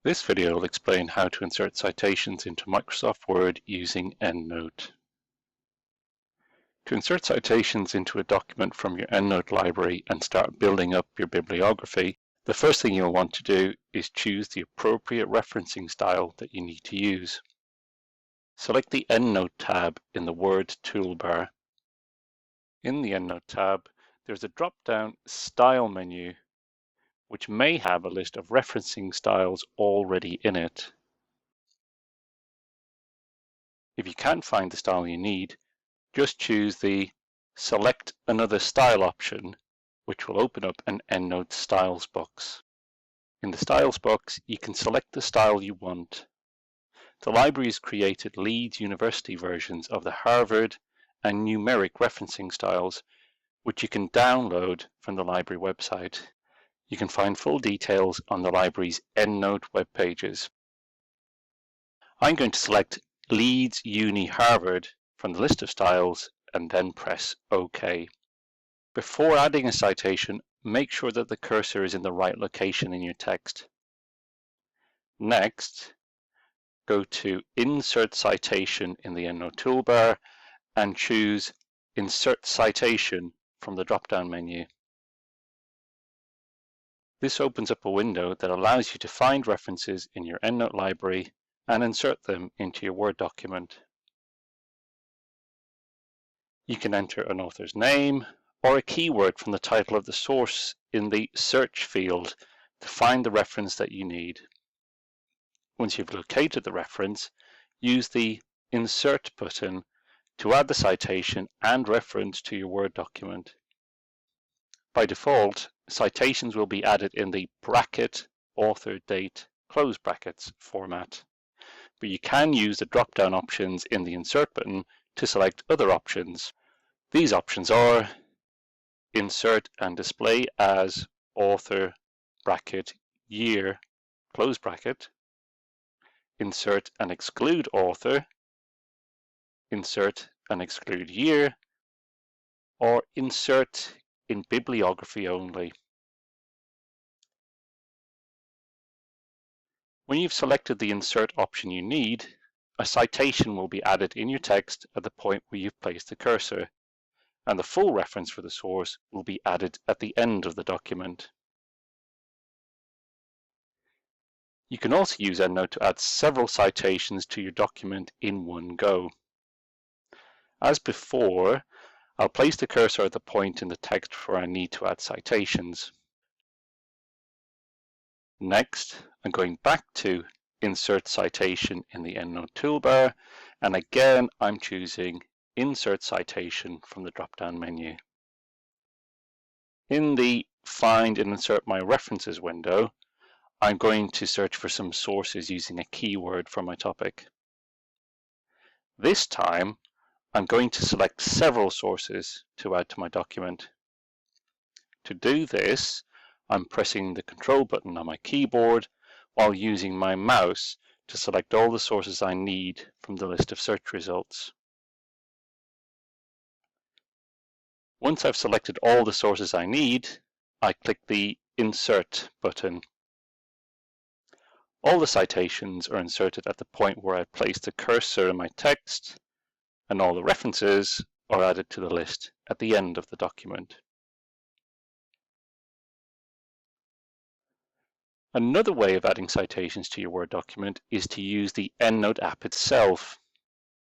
This video will explain how to insert citations into Microsoft Word using EndNote. To insert citations into a document from your EndNote library and start building up your bibliography, the first thing you'll want to do is choose the appropriate referencing style that you need to use. Select the EndNote tab in the Word toolbar. In the EndNote tab, there's a drop-down Style menu which may have a list of referencing styles already in it. If you can't find the style you need, just choose the Select Another Style option, which will open up an EndNote Styles box. In the Styles box, you can select the style you want. The library has created Leeds University versions of the Harvard and numeric referencing styles, which you can download from the library website. You can find full details on the library's EndNote web pages. I'm going to select Leeds Uni Harvard from the list of styles and then press OK. Before adding a citation, make sure that the cursor is in the right location in your text. Next, go to Insert Citation in the EndNote toolbar and choose Insert Citation from the drop-down menu. This opens up a window that allows you to find references in your EndNote library and insert them into your Word document. You can enter an author's name or a keyword from the title of the source in the search field to find the reference that you need. Once you've located the reference, use the Insert button to add the citation and reference to your Word document. By default, citations will be added in the bracket, author, date, close brackets format, but you can use the drop-down options in the Insert button to select other options. These options are Insert and display as author, bracket, year, close bracket, insert and exclude author, insert and exclude year, or insert in bibliography only. When you've selected the insert option you need, a citation will be added in your text at the point where you've placed the cursor, and the full reference for the source will be added at the end of the document. You can also use EndNote to add several citations to your document in one go. As before, I'll place the cursor at the point in the text where I need to add citations. Next, I'm going back to Insert Citation in the EndNote toolbar, and again I'm choosing Insert Citation from the drop-down menu. In the Find and Insert My References window, I'm going to search for some sources using a keyword for my topic. This time, I'm going to select several sources to add to my document. To do this, I'm pressing the Control button on my keyboard while using my mouse to select all the sources I need from the list of search results. Once I've selected all the sources I need, I click the Insert button. All the citations are inserted at the point where I place the cursor in my text, and all the references are added to the list at the end of the document. Another way of adding citations to your Word document is to use the EndNote app itself.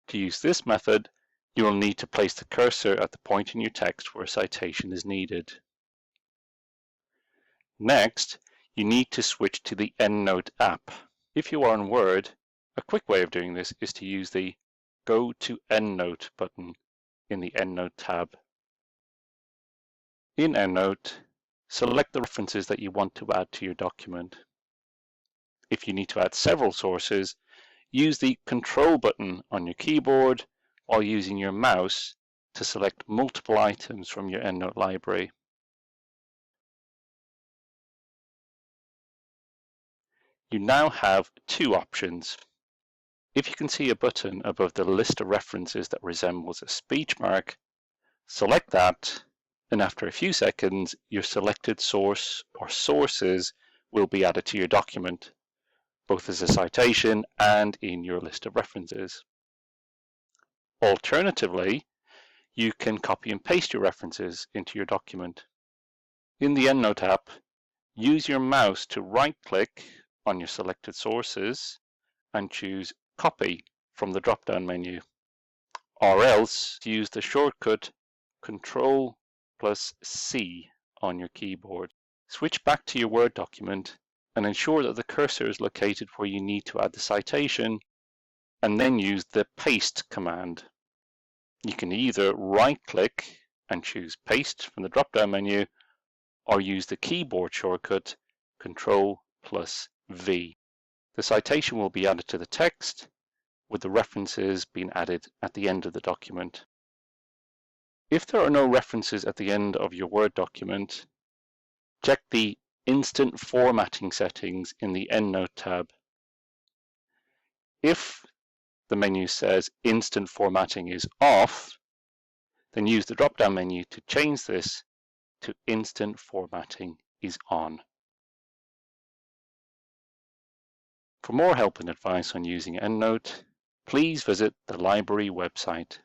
To use this method, you will need to place the cursor at the point in your text where a citation is needed. Next, you need to switch to the EndNote app. If you are in Word, a quick way of doing this is to use the Go to EndNote button in the EndNote tab. In EndNote, select the references that you want to add to your document. If you need to add several sources, use the Control button on your keyboard while using your mouse to select multiple items from your EndNote library. You now have two options. If you can see a button above the list of references that resembles a speech mark, select that, and after a few seconds, your selected source or sources will be added to your document. both as a citation and in your list of references. Alternatively, you can copy and paste your references into your document. In the EndNote app, use your mouse to right-click on your selected sources and choose Copy from the drop-down menu, or else use the shortcut Ctrl+C on your keyboard. Switch back to your Word document and ensure that the cursor is located where you need to add the citation, and then use the Paste command. You can either right-click and choose Paste from the drop-down menu, or use the keyboard shortcut Ctrl+V. The citation will be added to the text, with the references being added at the end of the document. If there are no references at the end of your Word document, check the Instant Formatting settings in the EndNote tab. If the menu says Instant Formatting is off, then use the drop-down menu to change this to Instant Formatting is on. For more help and advice on using EndNote, please visit the library website.